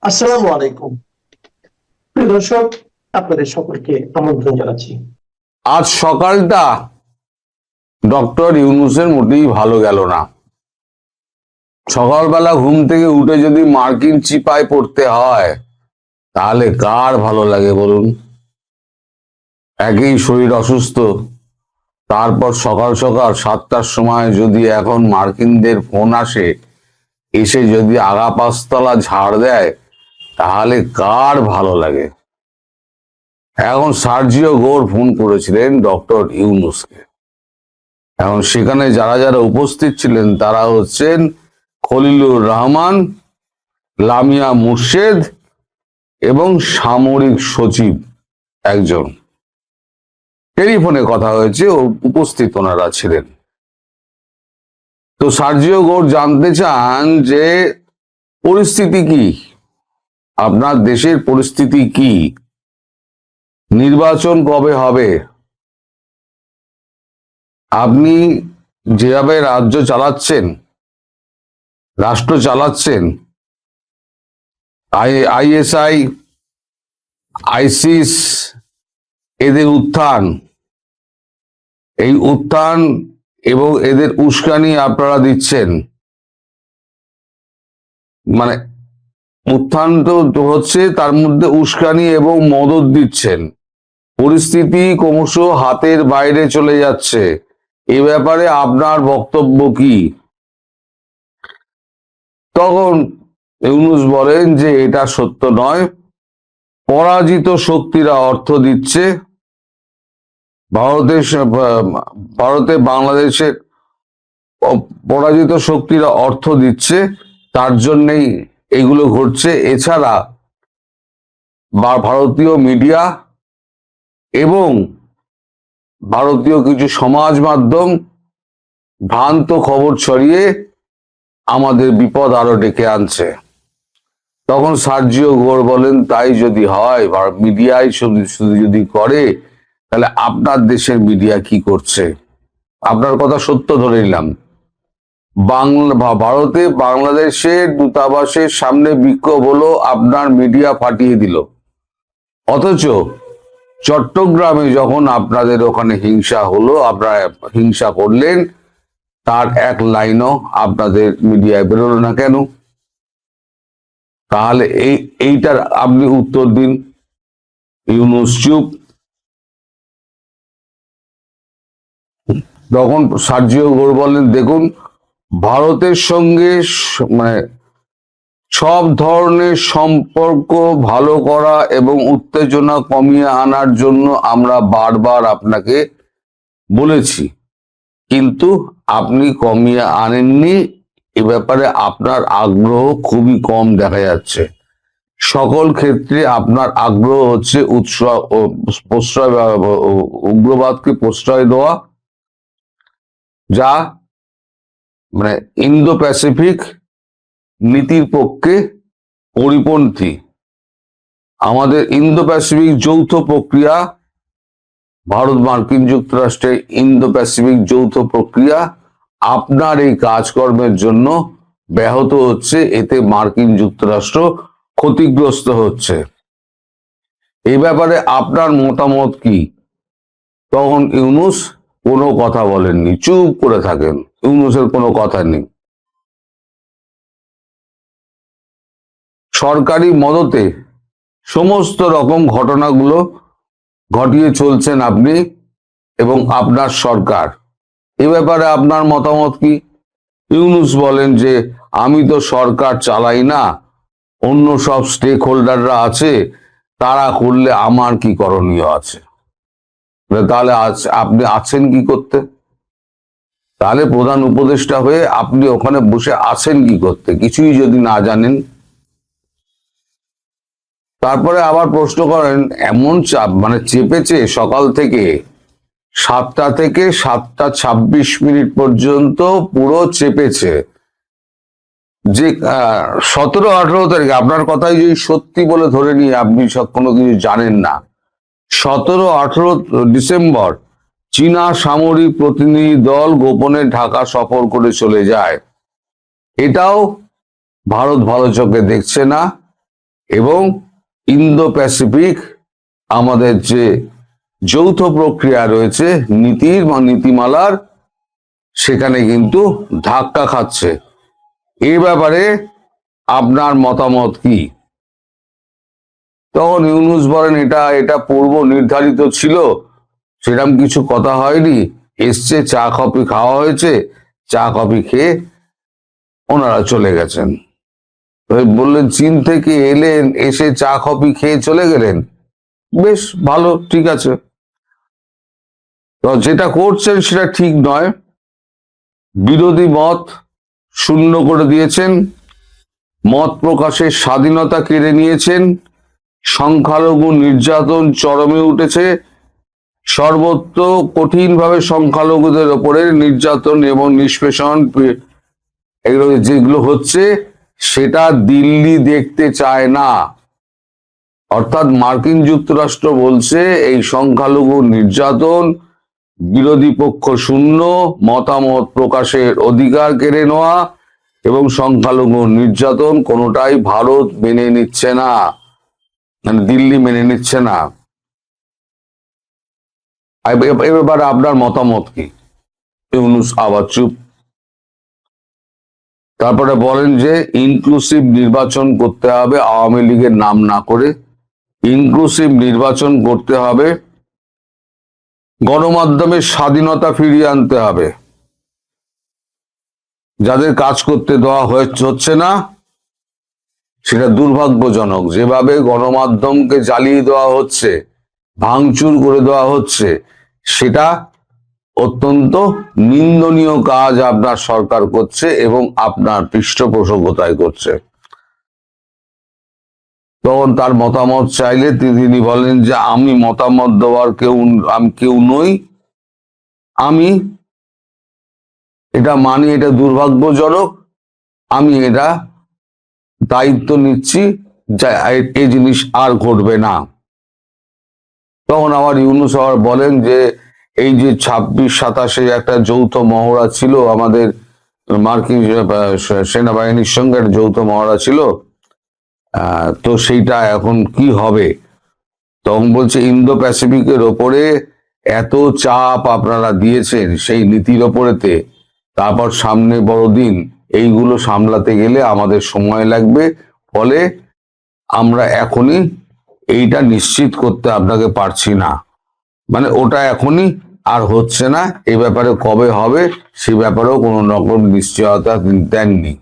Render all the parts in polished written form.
আসসালামু আলাইকুম। প্রিয় দর্শক, আপনাদের সকলকে আমন্ত্রণ জানাচ্ছি। আজ সকালটা ডক্টর ইউনূসের মোটেই ভালো গেল না। সকালবেলা ঘুম থেকে উঠে যদি মার্কিন চিপায় পড়তে হয় তাহলে কার ভালো লাগে বলুন? একেই শরীর অসুস্থ, তারপর সকাল সকাল 7টার সময় যদি এখন মার্কিনদের ফোন আসে, এসে যদি আগা পাঁচতলা ঝাড় দেয় তাহলে কার ভালো লাগে? এখন সার্জিও গোর ফোন করেছিলেন ডক্টর ইউনূসকে। এখন সেখানে যারা যারা উপস্থিত ছিলেন তারা হচ্ছেন খলিলুর রহমান, লামিয়া মুর্শেদ এবং সামরিক সচিব একজন। টেলিফোনে কথা হয়েছে, উপস্থিত ওনারা ছিলেন। তো সার্জিও গোর জানতে চান যে পরিস্থিতি কি, আপনার দেশের পরিস্থিতি কি, নির্বাচন কবে হবে, আপনি যেভাবে রাজ্য চালাচ্ছেন, রাষ্ট্র চালাচ্ছেন, আইএসআই, আইসিস, এদের উত্থান, এই উত্থান এবং এদের উস্কানি আপনারা দিচ্ছেন। মানে উত্থান তো হচ্ছে, তার মধ্যে উস্কানি এবং মদদ দিচ্ছেন। পরিস্থিতি ক্রমশ হাতের বাইরে চলে যাচ্ছে। এ ব্যাপারে আপনার বক্তব্য কি? তখন ইউনূস বলেন যে এটা সত্য নয়, পরাজিত শক্তিরা অর্থ দিচ্ছে, ভারতে বাংলাদেশের পরাজিত শক্তিরা অর্থ দিচ্ছে, তার জন্যই এগুলো ঘটছে। এছাড়া ভারতীয় মিডিয়া এবং ভারতীয় কিছু সমাজ মাধ্যম ভ্রান্ত খবর ছড়িয়ে আমাদের বিপদ আরো ডেকে আনছে। তখন সার্জিও গোর বলেন, তাই যদি হয়, মিডিয়ায় শুধু যদি করে, তাহলে আপনার দেশের মিডিয়া কি করছে? আপনার কথা সত্য ধরে নিলাম, ভারতে বাংলাদেশের দূতাবাসের সামনে বিক্ষোভ হলো, আপনার মিডিয়া ফাটিয়ে দিল। অথচ চট্টগ্রামে যখন আপনাদের ওখানে হিংসা হলো, আপনারা হিংসা করলেন, তার এক লাইনও আপনাদের মিডিয়ায় বেরোলো না কেন? তাহলে এইটার আপনি উত্তর দিন। ইউনূস চুপ। তখন সার্জিও গোর বলেন, দেখুন, ভারতের সঙ্গে মানে সব ধরনের সম্পর্ক ভালো করা এবং উত্তেজনা কমিয়ে আনার জন্য আমরা বারবার আপনাকে বলেছি, কিন্তু আপনি কমিয়ে আনেননি। এ ব্যাপারে আপনার আগ্রহ খুবই কম দেখা যাচ্ছে। সকল ক্ষেত্রে আপনার আগ্রহ হচ্ছে প্রশ্রয়, উগ্রবাদকে প্রশ্রয় দেওয়া, যা মানে ইন্দো প্যাসিফিক নীতির পক্ষে পরিপন্থী। আমাদের ইন্দো প্যাসিফিক যৌথ প্রক্রিয়া, ভারত মার্কিন যুক্তরাষ্ট্রের ইন্দো প্যাসিফিক যৌথ প্রক্রিয়া আপনার এই কাজকর্মের জন্য ব্যাহত হচ্ছে, এতে মার্কিন যুক্তরাষ্ট্র ক্ষতিগ্রস্ত হচ্ছে। এই ব্যাপারে আপনার মতামত কি? তখন ইউনূস কোনো কথা বলেননি, চুপ করে থাকেন। ইউনূসের কোনো কথা নেই। সরকারি মদতে সমস্ত রকম ঘটনাগুলো ঘটিয়ে চলছেন আপনি এবং আপনার সরকার। এ ব্যাপারে আপনার মতামত কি? ইউনূস বলেন যে আমি তো সরকার চালাই না, অন্য সব স্টেক হোল্ডাররা আছে, তারা করলে আমার কি করণীয় আছে? তাহলে আপনি আছেন কি করতে? তাহলে প্রধান উপদেষ্টা হয়ে আপনি ওখানে বসে আছেন কি করতে, কিছুই যদি না জানেন? তারপরে আবার প্রশ্ন করেন, এমন চাপ মানে চেপেছে সকাল থেকে 7টা থেকে 7টা 26 মিনিট পর্যন্ত পুরো চেপেছে, যে 17-18 তারিখ, আপনার কথাই যদি সত্যি বলে ধরে নিয়ে আপনি সব কোনো কিছু জানেন না, 17-18 ডিসেম্বর চীনা সামরিক প্রতিনিধি দল গোপনে ঢাকা সফর করে চলে যায়। এটাও ভারত ভালো চোখে দেখছে না, এবং ইন্দো প্যাসিফিক আমাদের যে যৌথ প্রক্রিয়া রয়েছে নীতির বা নীতিমালার, সেখানে কিন্তু ধাক্কা খাচ্ছে। এই ব্যাপারে আপনার মতামত কি? তখন ইউনূস বলেন, এটা পূর্ব নির্ধারিত ছিল, সেরকম কিছু কথা হয়নি, এসছে চা কফি খাওয়া হয়েছে, চা কফি খেয়ে ওনারা চলে গেছেন। বললেন চীন থেকে এলেন, এসে চা কফি খেয়ে চলে গেলেন, বেশ ভালো, ঠিক আছে। তো যেটা করছেন সেটা ঠিক নয়। বিরোধী মত শূন্য করে দিয়েছেন, মত প্রকাশের স্বাধীনতা কেড়ে নিয়েছেন, সংখ্যালঘু নির্যাতন চরমে উঠেছে, সর্বত্র কঠিনভাবে সংখ্যালঘুদের ওপরে নির্যাতন এবং নিষ্পেষণ এগুলো যেগুলো হচ্ছে সেটা দিল্লি দেখতে চায় না। অর্থাৎ মার্কিন যুক্তরাষ্ট্র বলছে এই সংখ্যালঘু নির্যাতন, বিরোধী পক্ষ শূন্য, মতামত প্রকাশের অধিকার কেড়ে নেওয়া এবং সংখ্যালঘু নির্যাতন কোনোটাই ভারত মেনে নিচ্ছে না, মানে দিল্লি মেনে নিচ্ছে না। এবার আপনার মতামত কি? ইউনূস আবার চুপ। তারপরে বলেন যে ইনক্লুসিভ নির্বাচন করতে হবে, আওয়ামী লীগের নাম না করে ইনক্লুসিভ নির্বাচন করতে হবে, গণমাধ্যমের স্বাধীনতা ফিরিয়ে আনতে হবে, যাদের কাজ করতে দেওয়া হচ্ছে না সেটা দুর্ভাগ্যজনক। যেভাবে গণমাধ্যমকে জ্বালিয়ে দেওয়া হচ্ছে, ভাঙচুর করে দেওয়া হচ্ছে, সেটা অত্যন্ত নিন্দনীয় কাজ আপনার সরকার করছে এবং আপনার পৃষ্ঠপোষকতায় করছে। তখন তার মতামত চাইলে তিনি বলেন যে আমি মতামত দেওয়ার কেউ নই, আমি এটা মানি, এটা দুর্ভাগ্যজনক, আমি এটা দায়িত্ব নিচ্ছি, এই জিনিস আর ঘটবে না। তখন আবার ইউনূস আবার বলেন যে এই যে 26-27 একটা যৌথ মহড়া ছিল, আমাদের মার্কিন সেনাবাহিনীর সঙ্গে একটা যৌথ মহড়া ছিল, তো সেইটা এখন কি হবে? তখন বলছে ইন্দো প্যাসিফিকের ওপরে এত চাপ আপনারা দিয়েছেন সেই নীতির ওপরেতে, তারপর সামনে বড়দিন, এইগুলো সামলাতে গেলে আমাদের সময় লাগবে, ফলে আমরা এখনই এইটা নিশ্চিত করতে আপনাকে পারছি না, মানে ওটা এখনই আর হচ্ছে না, এই ব্যাপারে কবে হবে সে ব্যাপারেও কোনো রকম নিশ্চয়তা দেননি।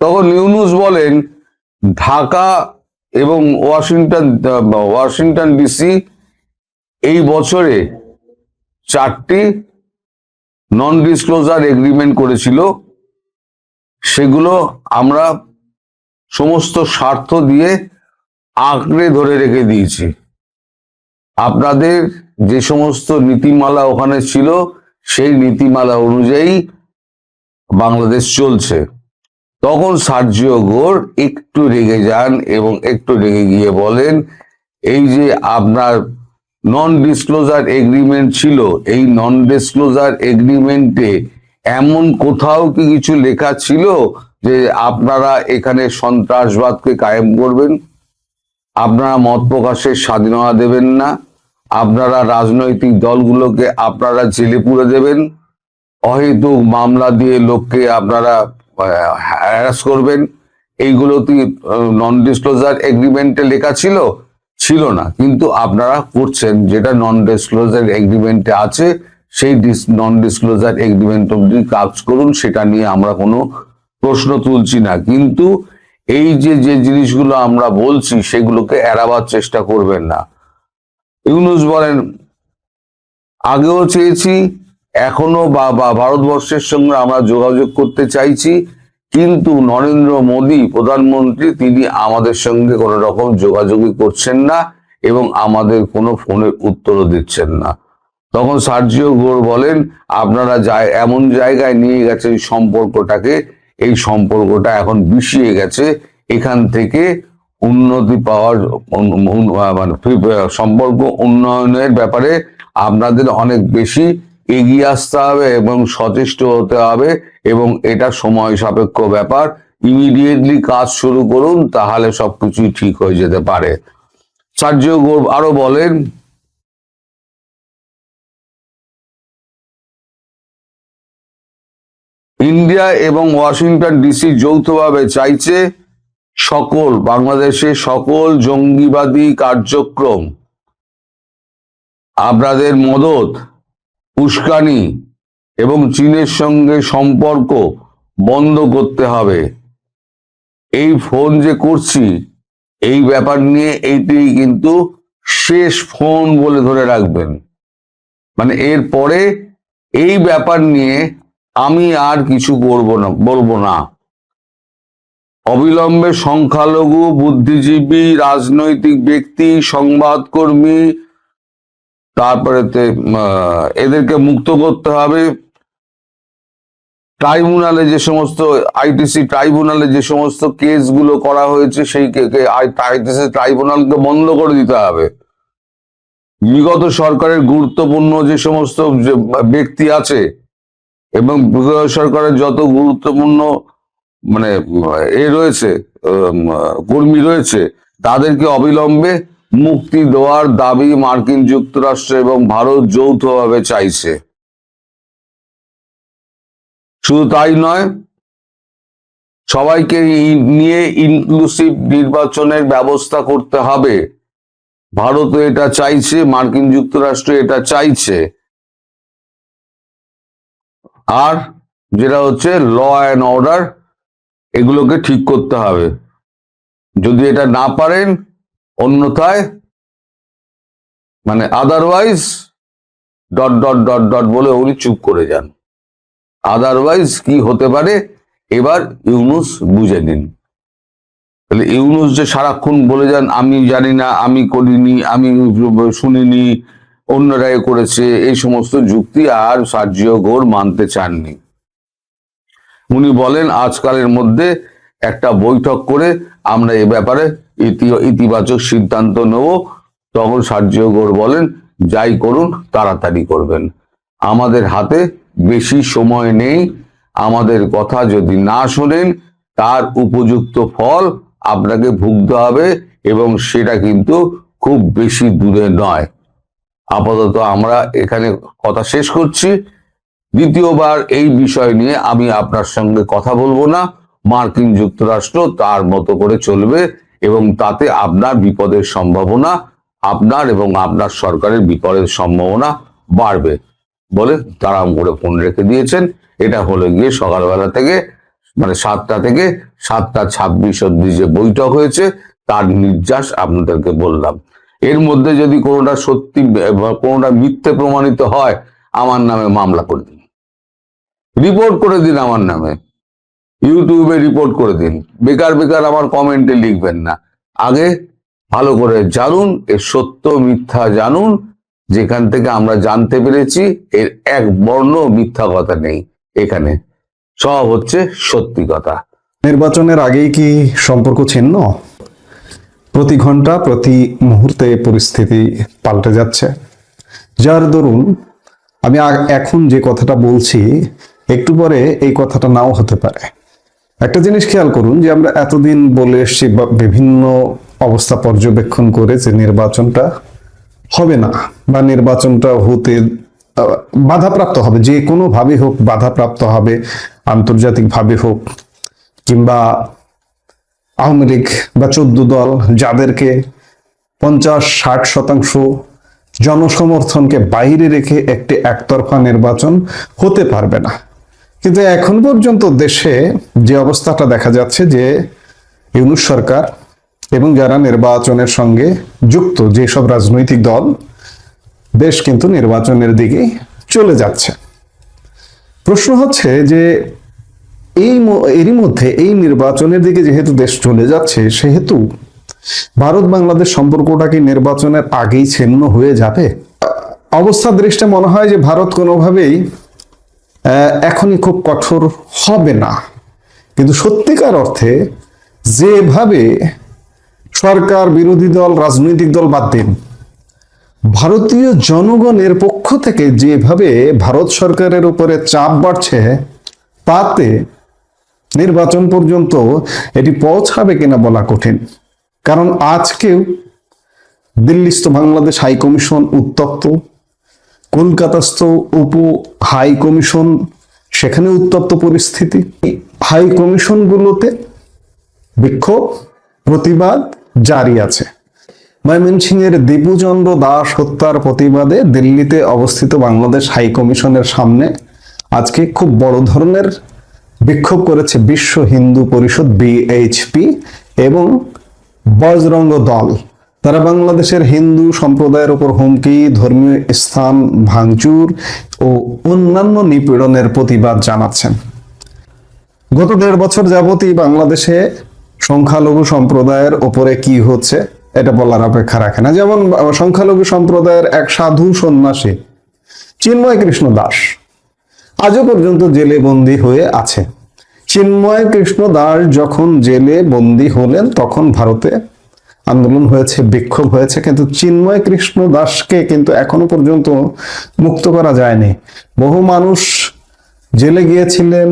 তখন ইউনূস বলেন ঢাকা এবং ওয়াশিংটন ডিসি এই বছরে 4টি নন ডিসক্লোজার এগ্রিমেন্ট করেছিল, সেগুলো আমরা সমস্ত স্বার্থ দিয়ে আঁকড়ে ধরে রেখে দিয়েছি। আপনাদের যে সমস্ত নীতিমালা ওখানে ছিল সেই নীতিমালা অনুযায়ী বাংলাদেশ চলছে। তখন সার্জিও গোর একটু রেগে যান এবং একটু রেগে গিয়ে বলেন এই যে আপনার নন ডিসক্লোজার এগ্রিমেন্ট ছিল, এই নন ডিসক্লোজার এগ্রিমেন্টে এমন কোথাও কি কিছু লেখা ছিল যে আপনারা এখানে সন্ত্রাসবাদকে কায়েম করবেন, আপনারা মত প্রকাশের স্বাধীনতা দেবেন না, আপনারা রাজনৈতিক দলগুলোকে আপনারা জেলে পুরে দেবেন, অহেতুক মামলা দিয়ে লোককে আপনারা হ্যারাস করবেন, এইগুলো কি নন ডিসক্লোজার এগ্রিমেন্টে লেখা ছিল? ছিল না, কিন্তু আপনারা করছেন, যেটা নন ডিসক্লোজার এগ্রিমেন্টে আছে সেই নন ডিসক্লোজার এগ্রিমেন্ট অবধি কাজ করুন, সেটা নিয়ে আমরা কোনো প্রশ্ন তুলছি না, কিন্তু এই যে জিনিসগুলো আমরা বলছি সেগুলোকে এড়াবার চেষ্টা করবেন না। ইউনূস বলেন আগেও চেয়েছি, এখনো বা ভারতবর্ষের সঙ্গে আমরা যোগাযোগ করতে চাইছি, কিন্তু নরেন্দ্র মোদী প্রধানমন্ত্রী তিনি আমাদের সঙ্গে কোনো রকম যোগাযোগই করছেন না এবং আমাদের কোনো ফোনের উত্তরও দিচ্ছেন না। তখন সার্জিও গোর বলেন আপনারা এমন জায়গায় নিয়ে গেছেন সম্পর্কটাকে, এই সম্পর্কটা এখন বিষিয়ে গেছে, এখান থেকে উন্নতি পাওয়ার মানে সম্পর্ক উন্নয়নের ব্যাপারে আপনাদের অনেক বেশি এগিয়ে আসতে হবে এবং সচেষ্ট হতে হবে, এবং এটা সময় সাপেক্ষ ব্যাপার। ইমিডিয়েটলি কাজ শুরু করুন, তাহলে সবকিছুই ঠিক হয়ে যেতে পারে। সার্জিও গোর আরো বলেন, ইন্ডিয়া এবং ওয়াশিংটন ডিসি যৌথভাবে চাইছে বাংলাদেশে সকল জঙ্গিবাদী কার্যক্রম, আপনাদের মদত, উস্কানি এবং চীনের সঙ্গে সম্পর্ক বন্ধ করতে হবে। এই ফোন যে করছি, এই ব্যাপার নিয়ে এইটি কিন্তু শেষ ফোন বলে ধরে রাখবেন। মানে এরপরে এই ব্যাপার নিয়ে আমি আর কিছু বলবো না। অবিলম্বে সংখ্যালঘু, বুদ্ধিজীবী, রাজনৈতিক ব্যক্তি, সংবাদকর্মী, তারপরে এদেরকে মুক্ত করতে হবে। ট্রাইব্যুনালে যে সমস্ত আইটিসি ট্রাইব্যুনালে যে সমস্ত কেসগুলো করা হয়েছে, সেই আইটিসি ট্রাইব্যুনালকে বন্ধ করে দিতে হবে। বিগত সরকারের গুরুত্বপূর্ণ যে সমস্ত ব্যক্তি আছে এবং বিগত সরকারের যত গুরুত্বপূর্ণ মানে রয়েছে, কর্মী রয়েছে, তাদেরকে অবিলম্বে মুক্তি দেওয়ার দাবি মার্কিন যুক্তরাষ্ট্র এবং ভারত যৌথভাবে চাইছে। শুধু তাই নয়, সবাইকে নিয়ে ইনক্লুসিভ নির্বাচনের ব্যবস্থা করতে হবে। ভারতও এটা চাইছে, মার্কিন যুক্তরাষ্ট্র এটা চাইছে। আর যেটা হচ্ছে ল অ্যান্ড অর্ডার, এগুলোকে ঠিক করতে হবে। যদি এটা না পারেন, অন্যথায় মানে otherwise dot dot dot dot বলে উনি চুপ করে যান। আদারওয়াইজ কি হতে পারে এবার ইউনূস বুঝে নিন। তাহলে ইউনূস যে সারাক্ষণ বলে যান আমি জানি না, আমি করিনি, আমি শুনিনি, অন্যরাই করেছে, এই সমস্ত যুক্তি আর সার্জিও গোর মানতে চাননি। উনি বলেন আজকালের মধ্যে একটা বৈঠক করে আমরা এ ব্যাপারে ইতিবাচক সিদ্ধান্ত নেব। তখন সার্জিও গোর বলেন যাই করুন তাড়াতাড়ি করবেন, আমাদের হাতে বেশি সময় নেই। আমাদের কথা যদি না শোনেন, তার উপযুক্ত ফল আপনাকে ভুগতে হবে, এবং সেটা কিন্তু খুব বেশি দূরে নয়। আপাতত আমরা এখানে কথা শেষ করছি। দ্বিতীয়বার এই বিষয় নিয়ে আমি আপনার সঙ্গে কথা বলবো না। মার্কিন যুক্তরাষ্ট্র তার মতো করে চলবে, এবং তাতে আপনার বিপদের সম্ভাবনা, আপনার এবং আপনার সরকারের বিপদের সম্ভাবনা বাড়বে বলে তারাম করে ফোন রেখে দিয়েছেন। এটা হলো গিয়ে সকালবেলা থেকে মানে 7টা থেকে 7:26 অব্দি যে বৈঠক হয়েছে তার নির্যাস আপনাদেরকে বললাম। এর মধ্যে যদি কোনোটা সত্যি কোনোটা মিথ্যে প্রমাণিত হয়, আমার নামে মামলা করে দিন, রিপোর্ট করে দিন, আমার নামে ইউটিউবে রিপোর্ট করে দিন। বেকার বেকার আমার কমেন্টে লিখবেন না। আগে ভালো করে জানুন, এর সত্য মিথ্যা জানুন। যেখান থেকে আমরা জানতে পেরেছি এর এক বর্ণ মিথ্যা কথা নেই, এখানে সব হচ্ছে সত্যি কথা। নির্বাচনের আগেই কি সম্পর্ক ছিন্ন? প্রতি ঘন্টা প্রতি মুহূর্তে পরিস্থিতি পাল্টে যাচ্ছে, যার দরুন আমি এখন যে কথাটা বলছি একটু পরে এই কথাটা নাও হতে পারে। একটা জিনিস খেয়াল করুন যে আমরা এতদিন বলে এসছি বা বিভিন্ন অবস্থা পর্যবেক্ষণ করে যে নির্বাচনটা হবে না বা নির্বাচনটা হতে বাধাপ্রাপ্ত হবে, যে কোনো ভাবে হোক বাধাপ্রাপ্ত হবে, আন্তর্জাতিক ভাবে হোক কিংবা আওয়ামী লীগ বা 14 দল যাদেরকে 50-60% জনসমর্থনকে বাইরে রেখে একটি একতরফা নির্বাচন হতে পারবে না। কিন্তু এখন পর্যন্ত দেশে যে অবস্থাটা দেখা যাচ্ছে যে ইউনূস সরকার এবং যারা নির্বাচনের সঙ্গে যুক্ত যেসব রাজনৈতিক দল, দেশ কিন্তু নির্বাচনের দিকে চলে যাচ্ছে। প্রশ্ন হচ্ছে যে এরই মধ্যে এই নির্বাচনের দিকে যেহেতু দেশ চলে যাচ্ছে, সেহেতু ভারত বাংলাদেশ সম্পর্কটা কি নির্বাচনের আগেই ছিন্ন হয়ে যাবে? অবস্থার দৃষ্টিতে মনে হয় যে ভারত কোনোভাবেই এখনই খুব কঠোর হবে না, কিন্তু সত্যিকার অর্থে যেভাবে সরকার, বিরোধী দল, রাজনৈতিক দল বাদ দিন, ভারতীয় জনগণের পক্ষ থেকে যেভাবে ভারত সরকারের উপরে চাপ বাড়ছে, তাতে নির্বাচন পর্যন্ত এটি পৌঁছাবে কিনা বলা কঠিন। কারণ আজকেও দিল্লিস্থ বাংলাদেশ হাই কমিশন উত্তপ্ত, কলকাতাস্থ উপ হাই কমিশন, সেখানে উত্তপ্ত পরিস্থিতি। হাই কমিশনগুলোতে বিক্ষোভ প্রতিবাদ জারি আছে। ময়মনসিংহের দীপুচন্দ্র দাস হত্যার প্রতিবাদে দিল্লিতে অবস্থিত বাংলাদেশ হাই কমিশনের সামনে আজকে খুব বড় ধরনের বিক্ষোভ করেছে বিশ্ব হিন্দু পরিষদ বিএইচপি এবং বজরঙ্গ দল। তারা বাংলাদেশের হিন্দু সম্প্রদায়ের উপর হুমকি, ধর্মীয় স্থান ভাঙচুর ও অন্যান্য নিপীড়নের প্রতিবাদ জানাচ্ছেন। গত 1.5 বছর যাবতই বাংলাদেশে সংখ্যালঘু সম্প্রদায়ের উপরে কি হচ্ছে এটা বলার অপেক্ষা রাখে না। যেমন সংখ্যালঘু সম্প্রদায়ের এক সাধু সন্ন্যাসী চিন্ময় কৃষ্ণ দাস আজও পর্যন্ত জেলে বন্দী হয়ে আছে। চিন্ময় কৃষ্ণ দাস যখন জেলে বন্দী হলেন তখন ভারতে আন্দোলন হয়েছে, বিক্ষোভ হয়েছে, কিন্তু চিন্ময় কৃষ্ণ দাসকে কিন্তু এখনো পর্যন্ত মুক্ত করা যায়নি। বহু মানুষ জেলে গিয়েছিলেন,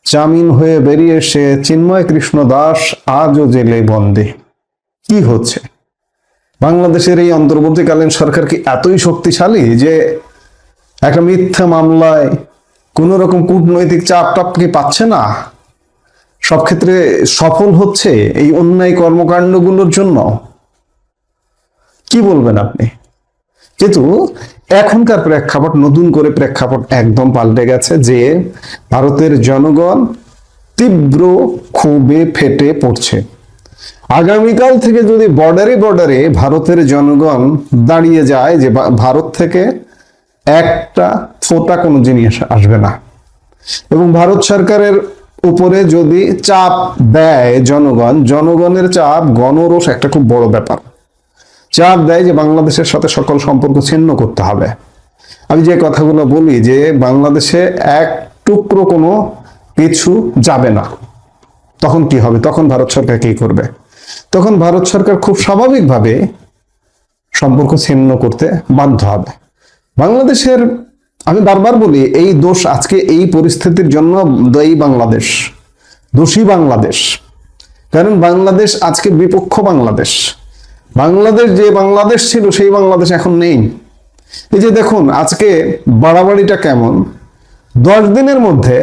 জামিন হয়ে বেরিয়ে এসে চিন্ময় কৃষ্ণ দাস আজও জেলে বন্দী। কি হচ্ছে? বাংলাদেশের এই অন্তর্বর্তীকালীন সরকার কি এতই শক্তিশালী যে একটা মিথ্যা মামলায় কোন রকম কূটনৈতিক চাপ টাপ কি পাচ্ছে না? সব ক্ষেত্রে সফল হচ্ছে এই অন্যায় কর্মকাণ্ডগুলোর জন্য? কি বলবেন আপনি? কিন্তু এখনকার প্রেক্ষাপট, নতুন করে প্রেক্ষাপট একদম পাল্টে গেছে যে ভারতের জনগণ তীব্র ক্ষোভে ফেটে পড়ছে। আগামীকাল থেকে যদি বর্ডারে বর্ডারে ভারতের জনগণ দাঁড়িয়ে যায় যে ভারত থেকে একটা ফোঁটা কোনো জিনিস আসবে না, এবং ভারত সরকারের উপরে যদি চাপ দেয় জনগণের চাপ, গণরোষ একটা খুব বড় ব্যাপার, চাপ দেয় যে বাংলাদেশের সাথে সকল সম্পর্ক ছিন্ন করতে হবে। আমি যে কথাগুলো বলি যে বাংলাদেশে এক টুকরো কোনো কিছু যাবে না, তখন কি হবে? তখন ভারত সরকার কি করবে? তখন ভারত সরকার খুব স্বাভাবিকভাবে সম্পর্ক ছিন্ন করতে বাধ্য হবে। বাংলাদেশের, আমি বারবার বলি, এই দোষ আজকে এই পরিস্থিতির জন্য দায়ী বাংলাদেশ, দোষী বাংলাদেশ। কারণ বাংলাদেশ আজকে বিপক্ষ বাংলাদেশ। বাংলাদেশ যে বাংলাদেশ ছিল সেই বাংলাদেশ এখন নেই। এই যে দেখুন আজকে বাড়াবাড়িটা কেমন, 10 দিনের মধ্যে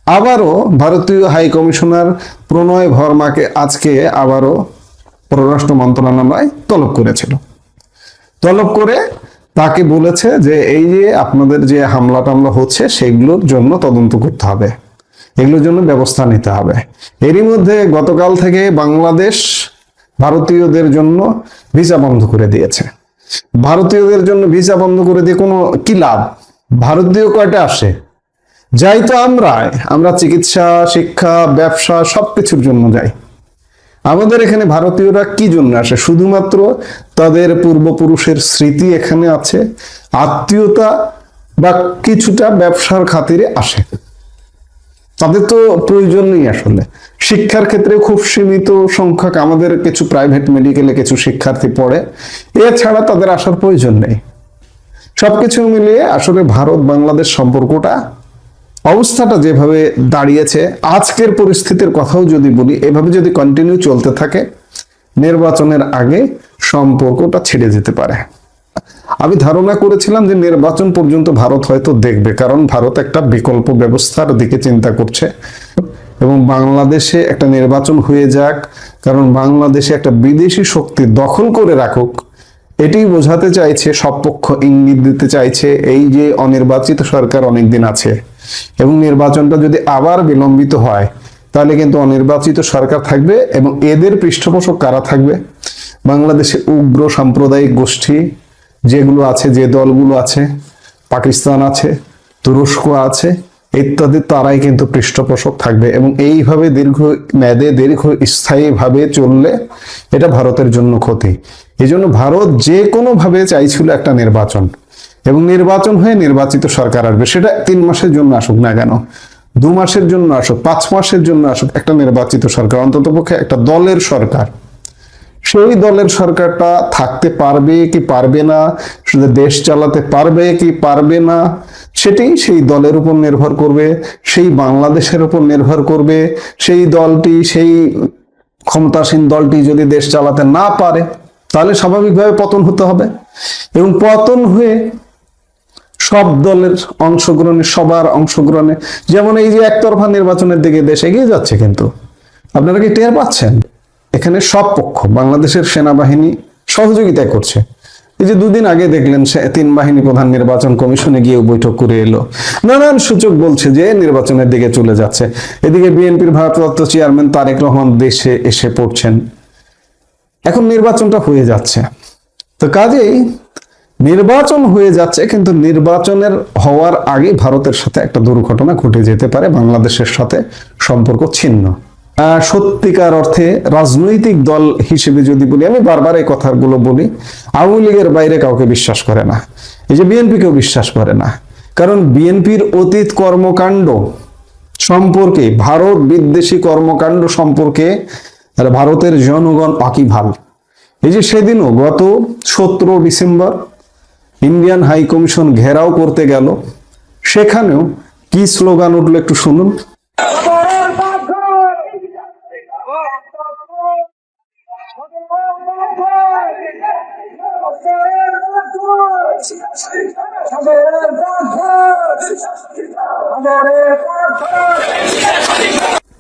আবারও ভারতীয় হাই কমিশনার প্রণয় ভার্মাকে আজকে আবারও পররাষ্ট্র মন্ত্রণালয় তলব করেছিল। তলব করে তাকে বলেছে যে এই যে আপনাদের যে হামলা টামলা হচ্ছে সেগুলোর জন্য তদন্ত করতে হবে, এগুলোর জন্য ব্যবস্থা নিতে হবে। এরই মধ্যে গতকাল থেকে বাংলাদেশ ভারতীয়দের জন্য ভিসা বন্ধ করে দিয়েছে। ভারতীয়দের জন্য ভিসা বন্ধ করে দিয়ে কোনো কি লাভ? ভারতীয় কয়টা আসে? যাই তো আমরা চিকিৎসা, শিক্ষা, ব্যবসা সবকিছুর জন্য যাই। আমাদের এখানে ভারতীয়রা কি জন্য আসে? শুধুমাত্র তাদের পূর্বপুরুষের স্মৃতি এখানে আছে, আত্মীয়তা বা কিছুটা ব্যবসার খাতিরে আসে। তাদের তো প্রয়োজন নেই আসলে। শিক্ষার ক্ষেত্রে খুব সীমিত সংখ্যক আমাদের কিছু প্রাইভেট মেডিকেলে কিছু শিক্ষার্থী পড়ে, এছাড়া তাদের আসার প্রয়োজন নেই। সবকিছু মিলিয়ে আসলে ভারত বাংলাদেশ সম্পর্কটা, অবস্থাটা যেভাবে দাঁড়িয়েছে, আজকের পরিস্থিতির কথাও যদি বলি, এভাবে যদি কন্টিনিউ চলতে থাকে নির্বাচনের আগে সম্পর্কটা ছেড়ে যেতে পারে। আমি ধারণা করেছিলাম যে নির্বাচন পর্যন্ত ভারত হয়তো দেখবে, কারণ ভারত একটা বিকল্প ব্যবস্থার দিকে চিন্তা করছে এবং বাংলাদেশে একটা নির্বাচন হয়ে যাক, কারণ বাংলাদেশে একটা বিদেশি শক্তি দখল করে রাখুক, এটি বোঝাতে চাইছে, সব পক্ষ ইঙ্গিত দিতে চাইছে এই যে অনির্বাচিত সরকার অনেকদিন আছে এবং নির্বাচনটা যদি আবার বিলম্বিত হয় তাহলে কিন্তু অনির্বাচিত সরকার থাকবে এবং এদের পৃষ্ঠপোষক কারা থাকবে? বাংলাদেশে উগ্র সাম্প্রদায়িক গোষ্ঠী যেগুলো আছে, যে দলগুলো আছে, পাকিস্তান আছে, তুরস্ক আছে ইত্যাদি, তারাই কিন্তু পৃষ্ঠপোষক থাকবে এবং এইভাবে দীর্ঘস্থায়ীভাবে চললে এটা ভারতের জন্য ক্ষতি। এই জন্য ভারত যে কোনো ভাবে চাইছিল একটা নির্বাচন, এবং নির্বাচন হয়ে নির্বাচিত সরকার আসবে। সেটা 3 মাসের জন্য আসুক না কেন, 2 মাসের জন্য আসুক, 5 মাসের জন্য আসুক, একটা নির্বাচিত সরকার, অন্ততপক্ষে একটা দলের সরকার, সেই দলের সরকারটা থাকতে পারবে কি পারবে না, শুধু দেশ চালাতে পারবে কি পারবে না, সেটাই সেই দলের উপর নির্ভর করবে, সেই বাংলাদেশের উপর নির্ভর করবে। সেই দলটি, সেই ক্ষমতাসীন দলটি যদি দেশ চালাতে না পারে, তাহলে স্বাভাবিকভাবে পতন হতে হবে। এবং পতন হয়ে সব দলের অংশগ্রহণে, সবার অংশগ্রহণে, যেমন এই যে একতরফা নির্বাচনের দিকে দেশ এগিয়ে যাচ্ছে, কিন্তু আপনারা কি টের পাচ্ছেন? এখানে সব পক্ষ, বাংলাদেশের সেনাবাহিনী সহযোগিতা করছে। এই যে দুদিন আগে দেখলেন তিন বাহিনী প্রধান নির্বাচন কমিশনে গিয়ে বৈঠক করে এলো, নানান সূচক বলছে যে নির্বাচনের দিকে চলে যাচ্ছে। এদিকে বিএনপির ভারপ্রাপ্ত চেয়ারম্যান তারেক রহমান দেশে এসে পড়ছেন। এখন নির্বাচনটা হয়ে যাচ্ছে, তো কাজেই নির্বাচন হয়ে যাচ্ছে, কিন্তু নির্বাচনের হওয়ার আগে ভারতের সাথে একটা দুর্ঘটনা ঘটে যেতে পারে, বাংলাদেশের সাথে সম্পর্ক ছিন্ন। সত্যিকার অর্থে রাজনৈতিক দল হিসেবে যদি বলি, আমি বারবার এই কথাগুলো বলি, আওয়ামী লীগের বাইরে কাউকে বিশ্বাস করে না, এই যে বিএনপিকেও বিশ্বাস করে না। কারণ বিএনপির অতীত কর্মকাণ্ড সম্পর্কে, ভারত বিদ্বেষী কর্মকাণ্ড সম্পর্কে ভারতের জনগণ ওয়াকিবহাল। এই যে সেদিনও গত 17 ডিসেম্বর ইন্ডিয়ান হাই কমিশন ঘেরাও করতে গেল, সেখানেও কি স্লোগান উঠলো একটু শুনুন।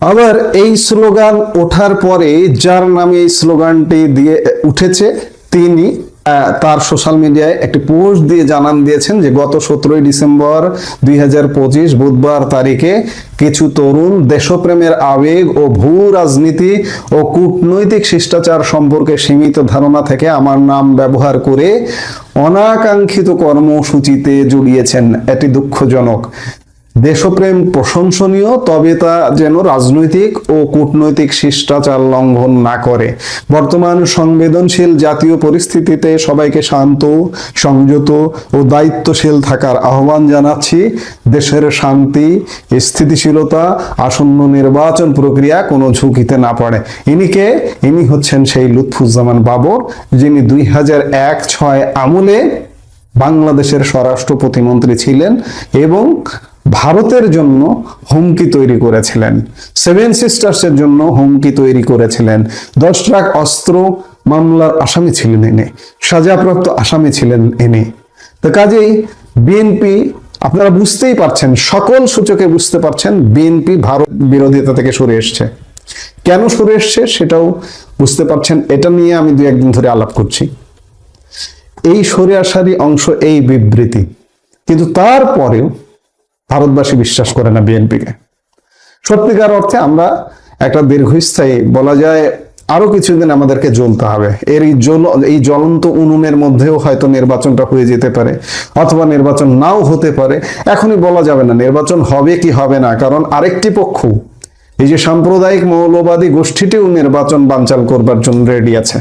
আবার এই স্লোগান ওঠার পরে যার নামে এই স্লোগানটি দিয়ে উঠেছে, তিনি তার সোশ্যাল মিডিয়ায় একটি পোস্ট দিয়ে জানান দিয়েছেন যে গত 17 ডিসেম্বর 2025 বুধবার তারিখে কিছু তরুণ দেশপ্রেমের আবেগ ও ভূ রাজনীতি ও কূটনৈতিক শিষ্টাচার সম্পর্কে সীমিত ধারণা থেকে আমার নাম ব্যবহার করে অনাকাঙ্ক্ষিত কর্মসূচিতে জড়িয়েছেন। এটি দুঃখজনক। দেশপ্রেম প্রশংসনীয়, তবে তা যেন রাজনৈতিক ও কূটনৈতিক শিষ্টাচার লঙ্ঘন না করে। বর্তমান সংবেদনশীল জাতীয় পরিস্থিতিতে সবাইকে শান্ত, সংযত ও দায়িত্বশীল থাকার আহ্বান জানাচ্ছি। দেশের শান্তি, স্থিতিশীলতা, আসন্ন নির্বাচন প্রক্রিয়া কোনো ঝুঁকিতে না পড়ে। ইনি হচ্ছেন সেই লুৎফুজ্জামান বাবর, যিনি 2001-06 আমলে বাংলাদেশের স্বরাষ্ট্র প্রতিমন্ত্রী ছিলেন এবং ভারতের জন্য হুমকি তৈরি করেছিলেন, 7 সিস্টার্সের জন্য হুমকি তৈরি করেছিলেন। 10 লাখ অস্ত্র মামলার আসামি ছিলেন ইনি, সাজাপ্রাপ্ত আসামি ছিলেন ইনি। তো কাজেই বিএনপি, আপনারা বুঝতেই পারছেন, সকল সূচকে বুঝতে পারছেন বিএনপি ভারত বিরোধিতা থেকে সরে এসছে। কেন সরে এসছে সেটাও বুঝতে পারছেন। এটা নিয়ে আমি 2-1 দিন ধরে আলাপ করছি। এই সরে আসারই অংশ এই বিবৃতি, কিন্তু তারপরেও ভারতবাসী বিশ্বাস করে না বিএনপিকে। সত্যিকার অর্থে আমরা একটা দীর্ঘস্থায়ী, বলা যায় আরো কিছুদিন আমাদেরকে জ্বলতে হবে। এই জ্বলন্ত উনুনের মধ্যেও হয়তো নির্বাচনটা হয়ে যেতে পারে, অথবা নির্বাচন নাও হতে পারে। এখনই বলা যাবে না নির্বাচন হবে কি হবে না, কারণ আরেকটি পক্ষ, এই যে সাম্প্রদায়িক মৌলবাদী গোষ্ঠীটিও নির্বাচন বানচাল করবার জন্য রেডি আছে।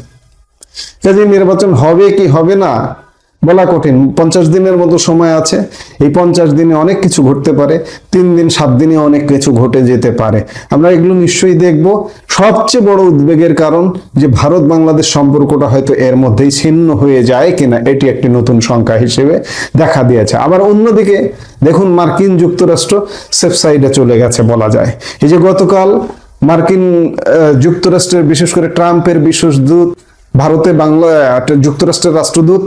কাজে নির্বাচন হবে কি হবে না বলা কঠিন। 50 দিনের মতো সময় আছে। এই 50 দিনে অনেক কিছু ঘটতে পারে, 3 দিন 7 দিনে অনেক কিছু ঘটে যেতে পারে। আমরা এগুলো নিশ্চয়ই দেখব। সবচেয়ে বড় উদ্বেগের কারণ যে ভারত বাংলাদেশ সম্পর্কটা হয়তো এর মধ্যেই ছিন্ন হয়ে যায় কিনা, এটি একটি নতুন সংখ্যা হিসেবে দেখা দিয়েছে। আবার অন্যদিকে দেখুন, মার্কিন যুক্তরাষ্ট্র সেফ সাইডে চলে গেছে বলা যায়। এই যে গতকাল মার্কিন যুক্তরাষ্ট্রের, বিশেষ করে ট্রাম্পের বিশেষ দূত, ভারতে যুক্তরাষ্ট্রের রাষ্ট্রদূত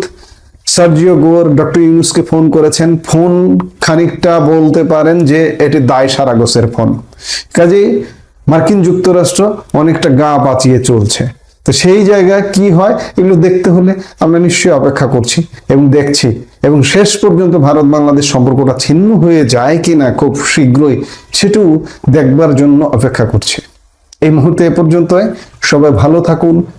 সার্জিও গোর ডক্টর ইউনুসকে ফোন করেছেন। ফোন খানিকটা বলতে পারেন যে এটি দায় সারা গোছের ফোন। কাজেই মার্কিন যুক্তরাষ্ট্র অনেকটা গা বাঁচিয়ে চলছে। তো সেই জায়গায় কি হয় এগুলো দেখতে হলে আমরা নিশ্চয়ই অপেক্ষা করছি এবং দেখছি, এবং শেষ পর্যন্ত ভারত বাংলাদেশ সম্পর্কটা ছিন্ন হয়ে যায় কিনা খুব শীঘ্রই, সেটাও দেখবার জন্য অপেক্ষা করছি। এই মুহূর্তে এ পর্যন্তই। সবাই ভালো থাকুন,